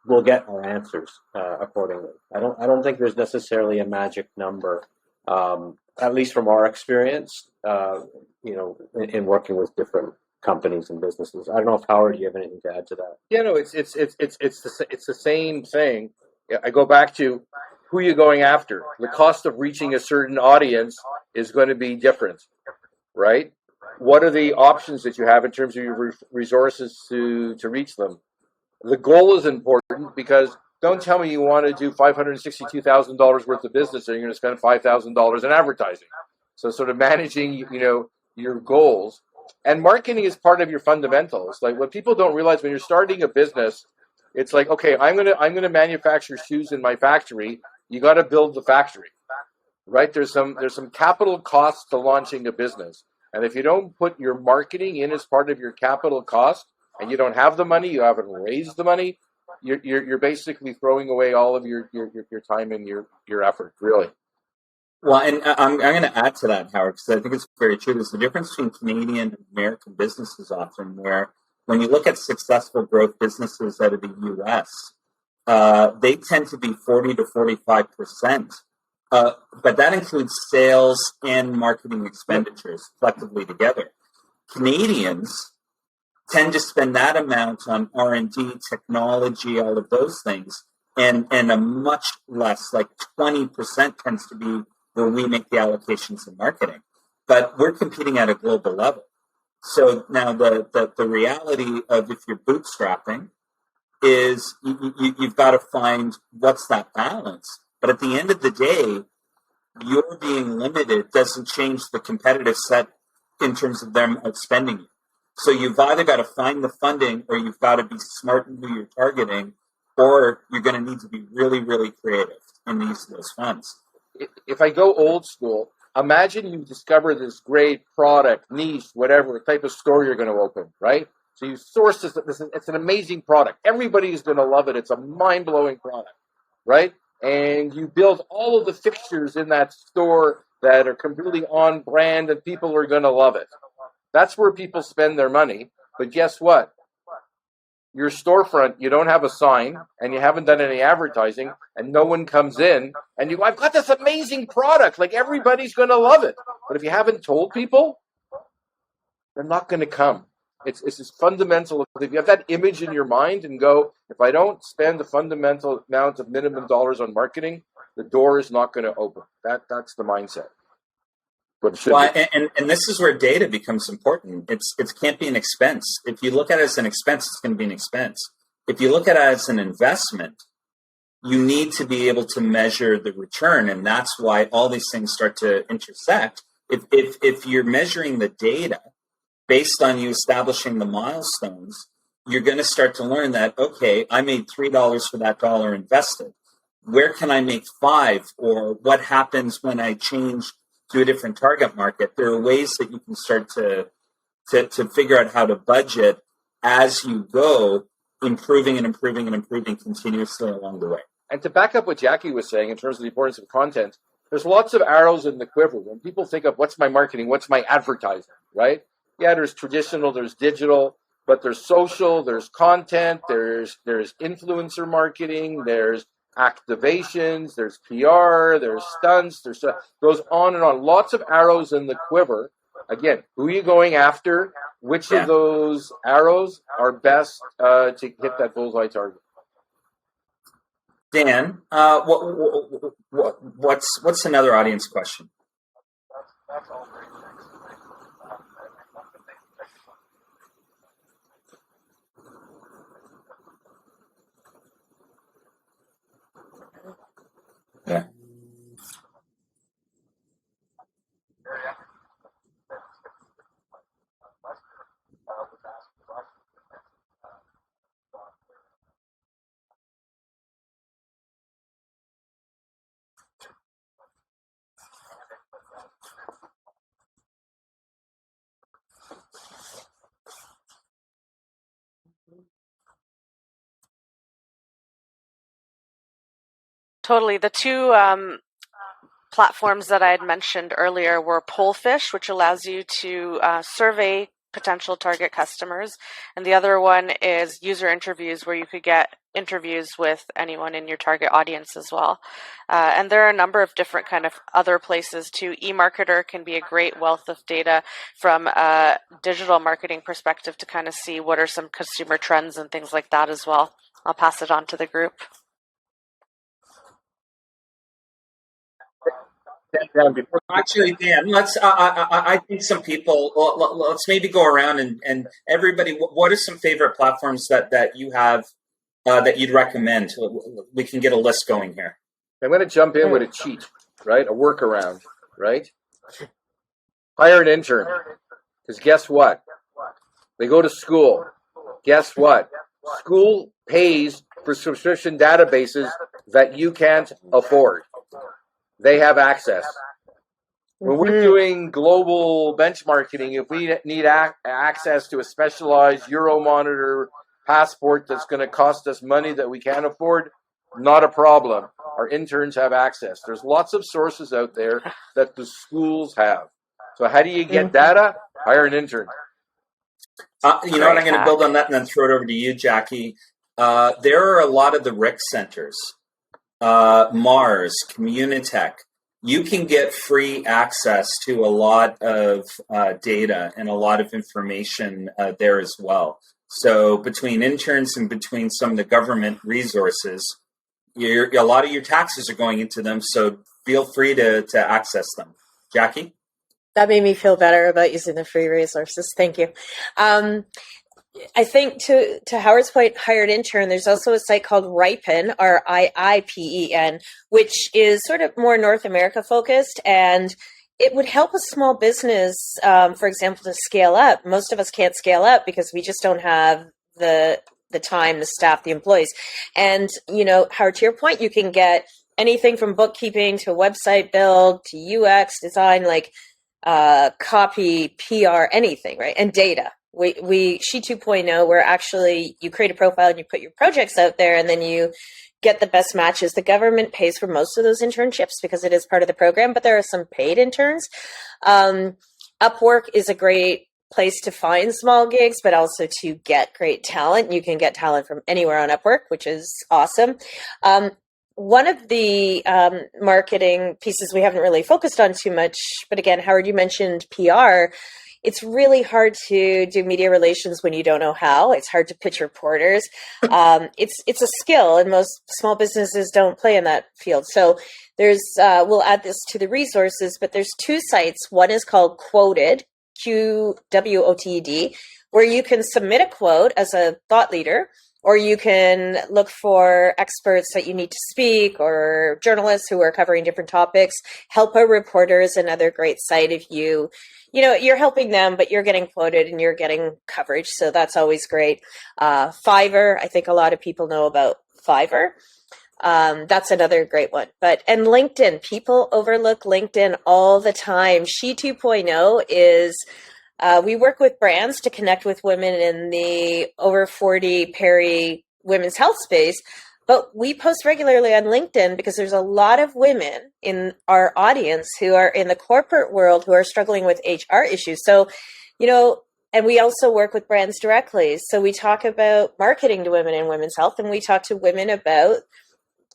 we'll get our answers accordingly. I don't think there's necessarily a magic number, at least from our experience, in working with different companies and businesses. I don't know if Howard, you have anything to add to that? Yeah, no, it's the same thing. I go back to who you're going after. The cost of reaching a certain audience is going to be different, right? What are the options that you have in terms of your resources to reach them? The goal is important, because don't tell me you want to do $562,000 worth of business and you're going to spend $5,000 in advertising. So sort of managing, your goals. And marketing is part of your fundamentals. Like, what people don't realize when you're starting a business, it's like, okay, I'm gonna manufacture shoes in my factory. You got to build the factory, right? There's some capital costs to launching a business, and if you don't put your marketing in as part of your capital cost, and you don't have the money, you haven't raised the money, you're basically throwing away all of your time and your effort, really. Well, and I'm going to add to that, Howard, because I think it's very true. There's a difference between Canadian and American businesses often, where when you look at successful growth businesses out of the U.S., they tend to be 40 to 45%. But that includes sales and marketing expenditures collectively together. Canadians tend to spend that amount on R&D, technology, all of those things, and a much less, like 20% tends to be where we make the allocations in marketing. But we're competing at a global level. So now the reality of, if you're bootstrapping, is you've got to find what's that balance. But at the end of the day, your being limited doesn't change the competitive set in terms of them outspending you. So you've either got to find the funding, or you've got to be smart in who you're targeting, or you're going to need to be really, really creative in those funds. If I go old school, imagine you discover this great product, niche, whatever type of store you're going to open, right? So you source this, it's an amazing product. Everybody's going to love it. It's a mind-blowing product, right? And you build all of the fixtures in that store that are completely on brand, and people are going to love it. That's where people spend their money. But guess what? Your storefront, you don't have a sign, and you haven't done any advertising, and no one comes in, and you go, I've got this amazing product, like everybody's going to love it. But if you haven't told people, they're not going to come. It's this fundamental. If you have that image in your mind and go, if I don't spend the fundamental amount of minimum dollars on marketing, the door is not going to open. That's the mindset. But it should be. And this is where data becomes important. It can't be an expense. If you look at it as an expense, it's going to be an expense. If you look at it as an investment, you need to be able to measure the return, and that's why all these things start to intersect. If you're measuring the data based on you establishing the milestones, you're going to start to learn that, okay, I made $3 for that dollar invested. Where can I make $5? Or what happens when I change to a different target market? There are ways that you can start to figure out how to budget as you go, improving and improving and improving continuously along the way. And to back up what Jackie was saying in terms of the importance of content, there's lots of arrows in the quiver. When people think of what's my marketing, what's my advertising, right? Yeah, there's traditional, there's digital, but there's social, there's content, there's influencer marketing, there's activations, there's PR, there's stunts, goes on and on. Lots of arrows in the quiver. Again, who are you going after? Which of those arrows are best to hit that bullseye target? Dan, what's another audience question? That's all great. Thanks. Yeah. Totally. The two platforms that I had mentioned earlier were Pollfish, which allows you to survey potential target customers, and the other one is User Interviews, where you could get interviews with anyone in your target audience as well. And there are a number of different kind of other places too. eMarketer can be a great wealth of data from a digital marketing perspective to kind of see what are some consumer trends and things like that as well. I'll pass it on to the group. Actually, Dan, let's. I think some people. Let's maybe go around and everybody. What are some favorite platforms that you have that you'd recommend? We can get a list going here. I'm going to jump in with a cheat, right? A workaround, right? Hire an intern, because guess what? They go to school. Guess what? School pays for subscription databases that you can't afford. They have access. When we're doing global benchmarking, if we need access to a specialized Euromonitor passport that's going to cost us money that we can't afford, not a problem. Our interns have access. There's lots of sources out there that the schools have. So how do you get data? Hire an intern. You know what? I'm going to build on that and then throw it over to you, Jackie. There are a lot of the RIC centers. Mars, Communitech, you can get free access to a lot of data and a lot of information there as well. So between interns and between some of the government resources, a lot of your taxes are going into them. So feel free to access them. Jackie? That made me feel better about using the free resources. Thank you. I think to Howard's point, hired intern, there's also a site called Ripen, RIIPEN, which is sort of more North America focused, and it would help a small business, for example, to scale up. Most of us can't scale up because we just don't have the time, the staff, the employees. And, you know, Howard, to your point, you can get anything from bookkeeping to website build to UX design, like copy, PR, anything, right? And data. We She 2.0, where actually you create a profile and you put your projects out there and then you get the best matches. The government pays for most of those internships because it is part of the program, but there are some paid interns. Upwork is a great place to find small gigs, but also to get great talent. You can get talent from anywhere on Upwork, which is awesome. One of the marketing pieces we haven't really focused on too much, but again, Howard, you mentioned PR. It's really hard to do media relations when you don't know how. It's hard to pitch reporters. It's a skill, and most small businesses don't play in that field. So there's, we'll add this to the resources, but there's two sites. One is called Quoted, QWOTED, where you can submit a quote as a thought leader, or you can look for experts that you need to speak or journalists who are covering different topics. Help a Reporter is another great site if you're helping them, but you're getting quoted and you're getting coverage. So that's always great. Fiverr, I think a lot of people know about Fiverr. That's another great one. And LinkedIn, people overlook LinkedIn all the time. She 2.0 is, we work with brands to connect with women in the over 40 peri women's health space. But we post regularly on LinkedIn because there's a lot of women in our audience who are in the corporate world who are struggling with HR issues. So, and we also work with brands directly. So we talk about marketing to women in women's health, and we talk to women about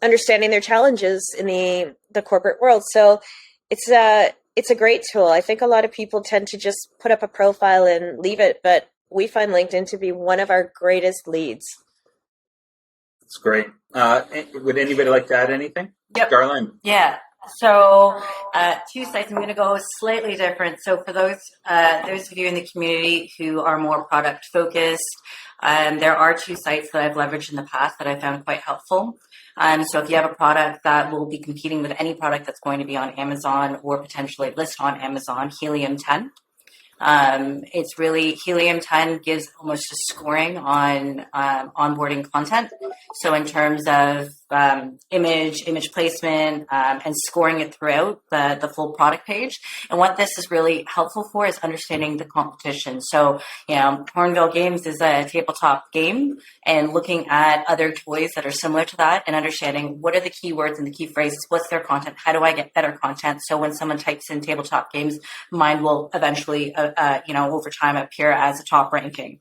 understanding their challenges in the corporate world. So it's a great tool. I think a lot of people tend to just put up a profile and leave it, but we find LinkedIn to be one of our greatest leads. That's great. Would anybody like to add anything? Yep. Darlene? Yeah. So two sites. I'm going to go slightly different. So for those of you in the community who are more product focused, there are two sites that I've leveraged in the past that I found quite helpful. So if you have a product that will be competing with any product that's going to be on Amazon or potentially list on Amazon, Helium 10. It's really, Helium 10 gives almost a scoring on onboarding content. So in terms of image placement, and scoring it throughout the full product page. And what this is really helpful for is understanding the competition. So, Hornville Games is a tabletop game, and looking at other toys that are similar to that and understanding what are the keywords and the key phrases, what's their content, how do I get better content? So when someone types in tabletop games, mine will eventually, over time appear as a top ranking.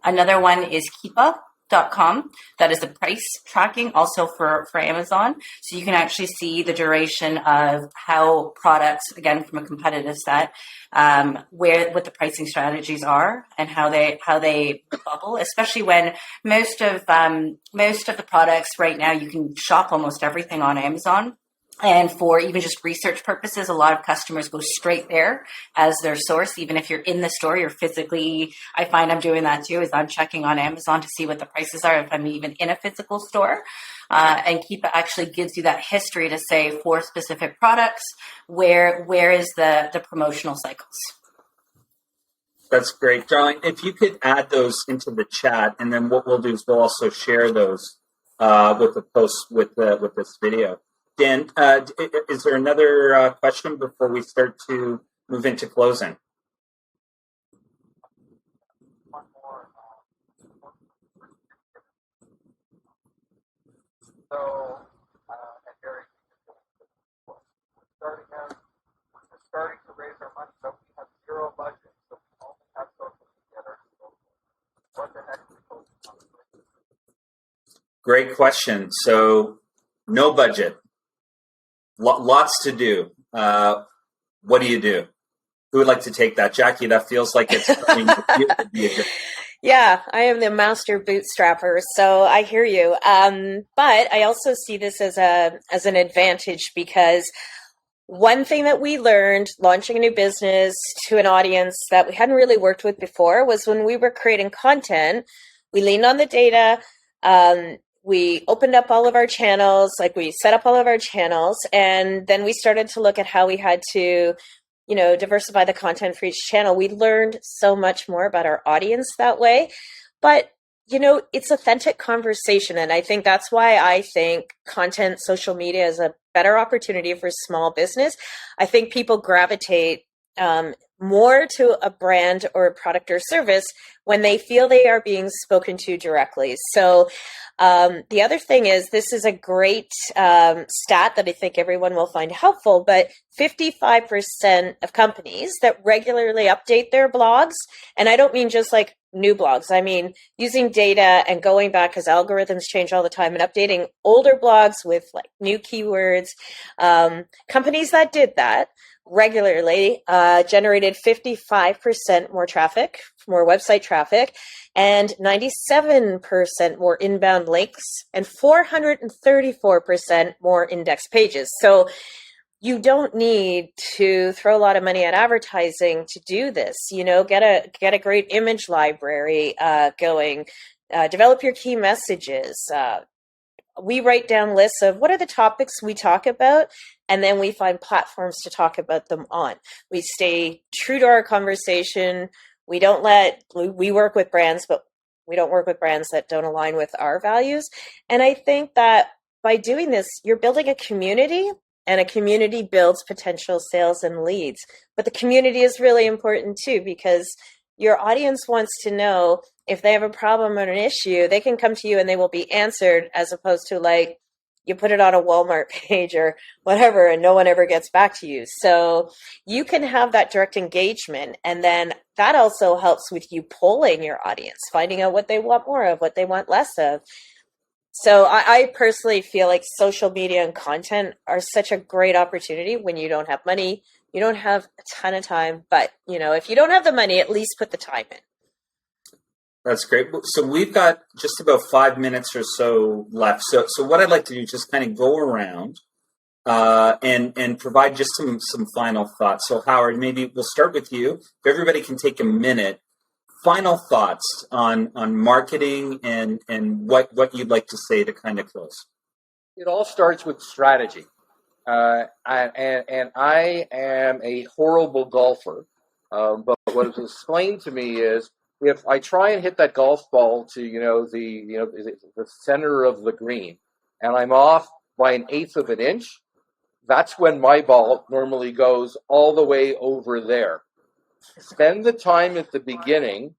Another one is Keepa.com. That is a price tracking also for Amazon. So you can actually see the duration of how products, again, from a competitive set, what the pricing strategies are and how they bubble, especially when most of the products right now, you can shop almost everything on Amazon. And for even just research purposes, a lot of customers go straight there as their source. Even if you're in the store, you're physically, I find I'm doing that too, is I'm checking on Amazon to see what the prices are if I'm even in a physical store. And Keepa actually gives you that history to say for specific products, where is the promotional cycles. That's great. Darling, if you could add those into the chat, and then what we'll do is we'll also share those with the post with this video. Dan, is there another question before we start to move into closing? One more. So, and Barry, we're starting to raise our money, but we have zero budget, so we only have social media at our disposal. What the heck are we focusing on? Great question. So, no budget. Lots to do. What do you do? Who would like to take that? Jackie, that feels like it's something that you would be a good. Yeah, I am the master bootstrapper, so I hear you. But I also see this as an advantage, because one thing that we learned launching a new business to an audience that we hadn't really worked with before was when we were creating content, we leaned on the data. We opened up all of our channels, like we set up all of our channels, and then we started to look at how we had to, diversify the content for each channel. We learned so much more about our audience that way. But, it's authentic conversation. And I think that's why I think content, social media is a better opportunity for small business. I think people gravitate more to a brand or a product or service when they feel they are being spoken to directly. So the other thing is, this is a great stat that I think everyone will find helpful, but 55% of companies that regularly update their blogs, and I don't mean just like new blogs, I mean using data and going back, because algorithms change all the time, and updating older blogs with like new keywords. Companies that did that regularly generated 55% more traffic, more website traffic, and 97% more inbound links, and 434% more index pages. So you don't need to throw a lot of money at advertising to do this. Get a great image library going, develop your key messages. We write down lists of what are the topics we talk about, and then we find platforms to talk about them on. We stay true to our conversation. We work with brands, but we don't work with brands that don't align with our values. And I think that by doing this, you're building a community, and a community builds potential sales and leads. But the community is really important too, because your audience wants to know if they have a problem or an issue, they can come to you and they will be answered, as opposed to like you put it on a Walmart page or whatever and no one ever gets back to you. So you can have that direct engagement, and then that also helps with you polling your audience, finding out what they want more of, what they want less of. So I personally feel like social media and content are such a great opportunity when you don't have money, you don't have a ton of time, but if you don't have the money, at least put the time in. That's great. So we've got just about 5 minutes or so left. So what I'd like to do is just kind of go around and provide just some final thoughts. So Howard, maybe we'll start with you. If everybody can take a minute, final thoughts on marketing and what you'd like to say to kind of close. It all starts with strategy. And I am a horrible golfer, but what was explained to me is, if I try and hit that golf ball to the center of the green, and I'm off by an eighth of an inch, that's when my ball normally goes all the way over there. Spend the time at the beginning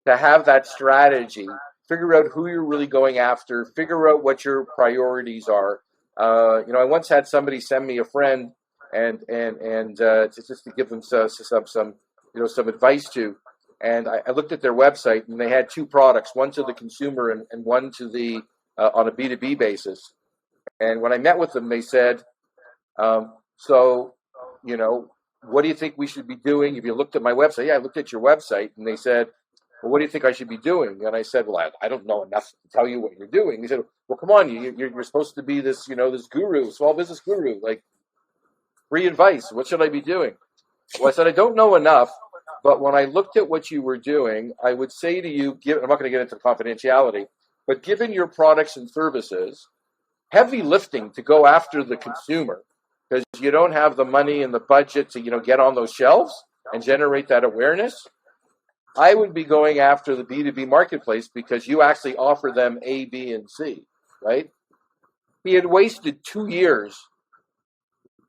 to have that strategy, figure out who you're really going after, figure out what your priorities are. I once had somebody send me a friend and just to give them some advice to, and I looked at their website and they had two products, one to the consumer and one to the on a B2B basis. And when I met with them, they said, what do you think we should be doing? If you looked at my website, yeah, I looked at your website, and they said, well, what do you think I should be doing? And I said, well, I don't know enough to tell you what you're doing. He said, well, come on, you're supposed to be this, this guru, small business guru, like free advice. What should I be doing? Well, I said, I don't know enough, but when I looked at what you were doing, I would say to you, I'm not going to get into confidentiality, but given your products and services, heavy lifting to go after the consumer, because you don't have the money and the budget to, get on those shelves and generate that awareness, I would be going after the B2B marketplace because you actually offer them A, B, and C, right? He had wasted 2 years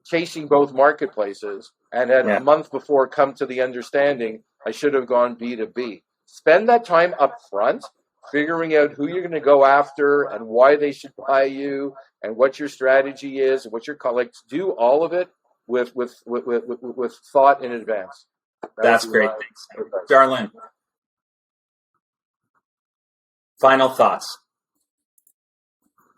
chasing both marketplaces and had a month before come to the understanding I should have gone B2B. Spend that time up front figuring out who you're going to go after and why they should buy you and what your strategy is and what your colleagues do. All of it with thought in advance. That's great. Thanks, Darlene. Final thoughts.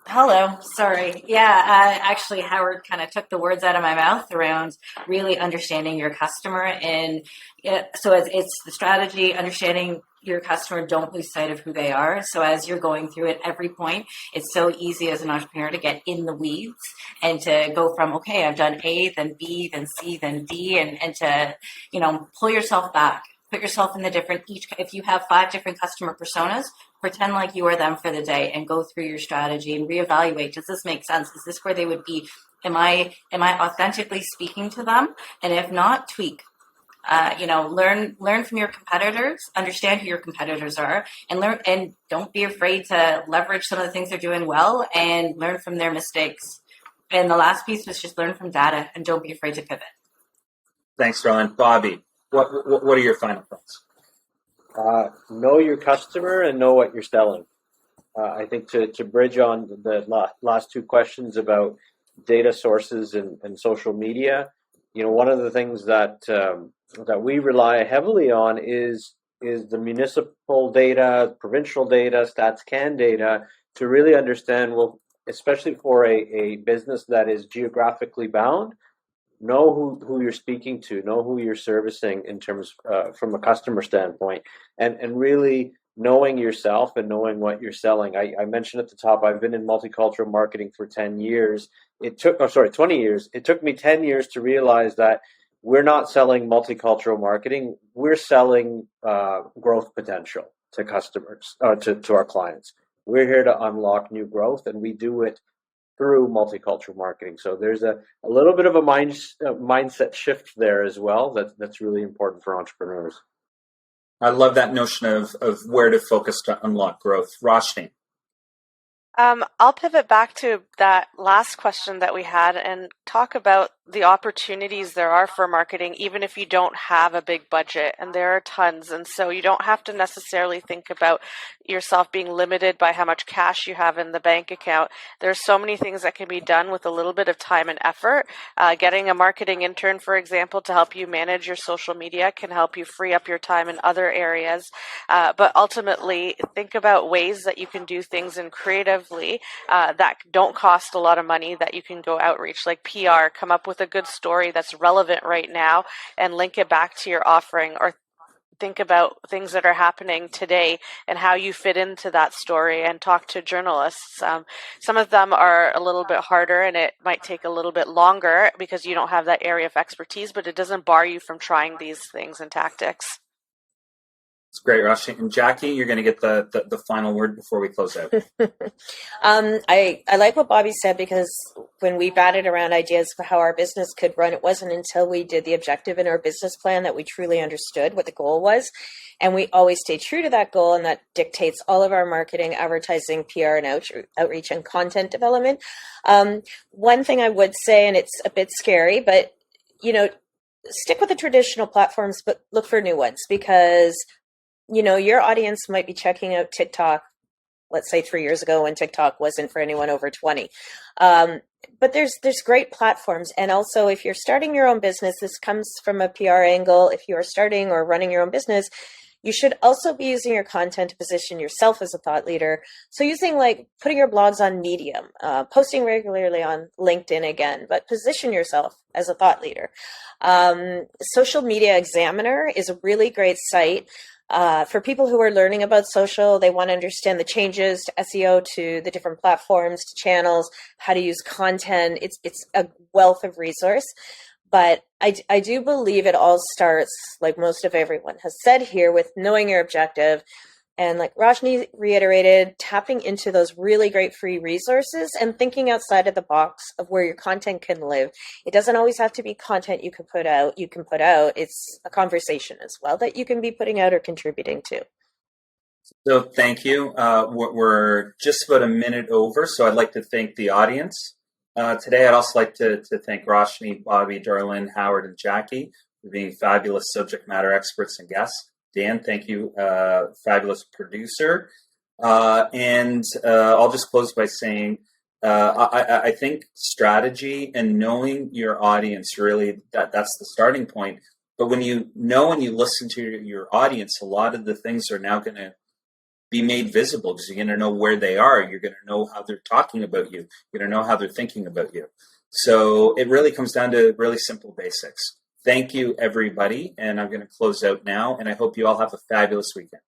Hello. Sorry. Yeah, actually, Howard kind of took the words out of my mouth around really understanding your customer. And so it's the strategy, understanding your customer, don't lose sight of who they are. So as you're going through at every point, it's so easy as an entrepreneur to get in the weeds and to go from, okay, I've done A, then B, then C, then D, and to, pull yourself back. Put yourself in the different, if you have 5 different customer personas, pretend like you are them for the day and go through your strategy and reevaluate. Does this make sense? Is this where they would be? Am I authentically speaking to them? And if not, tweak. Learn from your competitors, understand who your competitors are, and don't be afraid to leverage some of the things they're doing well and learn from their mistakes. And the last piece was just learn from data and don't be afraid to pivot. Thanks, Darlene. Bobby, what are your final thoughts? Know your customer and know what you're selling. I think to bridge on the last 2 questions about data sources and social media, one of the things that we rely heavily on is the municipal data, provincial data, StatsCan data to really understand, well, especially for a business that is geographically bound, know who you're speaking to, know who you're servicing in terms from a customer standpoint, and really knowing yourself and knowing what you're selling. I mentioned at the top, I've been in multicultural marketing for 10 years. 20 years. It took me 10 years to realize that we're not selling multicultural marketing. We're selling growth potential to customers, to our clients. We're here to unlock new growth, and we do it through multicultural marketing. So there's a little bit of a mindset shift there as well that's really important for entrepreneurs. I love that notion of where to focus to unlock growth. Roshni. I'll pivot back to that last question that we had and talk about the opportunities there are for marketing, even if you don't have a big budget, and there are tons. And so you don't have to necessarily think about yourself being limited by how much cash you have in the bank account. There's so many things that can be done with a little bit of time and effort. Getting a marketing intern, for example, to help you manage your social media can help you free up your time in other areas. But ultimately, think about ways that you can do things in creatively that don't cost a lot of money, that you can go outreach, like PR, come up with a good story that's relevant right now and link it back to your offering, or think about things that are happening today and how you fit into that story and talk to journalists. Some of them are a little bit harder and it might take a little bit longer because you don't have that area of expertise, but it doesn't bar you from trying these things and tactics. It's great, Roshni. And Jackie, you're going to get the final word before we close out. I like what Bobby said, because when we batted around ideas for how our business could run, it wasn't until we did the objective in our business plan that we truly understood what the goal was. And we always stay true to that goal, and that dictates all of our marketing, advertising, PR, and outreach and content development. One thing I would say, and it's a bit scary, but, stick with the traditional platforms, but look for new ones, because your audience might be checking out TikTok, let's say 3 years ago, when TikTok wasn't for anyone over 20. But there's great platforms. And also, if you're starting your own business, this comes from a PR angle. If you are starting or running your own business, you should also be using your content to position yourself as a thought leader. So putting your blogs on Medium, posting regularly on LinkedIn again, but position yourself as a thought leader. Social Media Examiner is a really great site. For people who are learning about social, they want to understand the changes to SEO, to the different platforms, to channels, how to use content. It's a wealth of resource. But I do believe it all starts, like most of everyone has said here, with knowing your objective. And like Roshni reiterated, tapping into those really great free resources and thinking outside of the box of where your content can live. It doesn't always have to be content you can put out. It's a conversation as well that you can be putting out or contributing to. So thank you. We're just about a minute over, so I'd like to thank the audience. Today, I'd also like to thank Roshni, Bobby, Darlene, Howard, and Jackie for being fabulous subject matter experts and guests. Dan, thank you, fabulous producer. And I'll just close by saying, I think strategy and knowing your audience, really, that's the starting point. But when you know and you listen to your audience, a lot of the things are now going to be made visible, because you're going to know where they are. You're going to know how they're talking about you. You're going to know how they're thinking about you. So it really comes down to really simple basics. Thank you, everybody. And I'm going to close out now. And I hope you all have a fabulous weekend.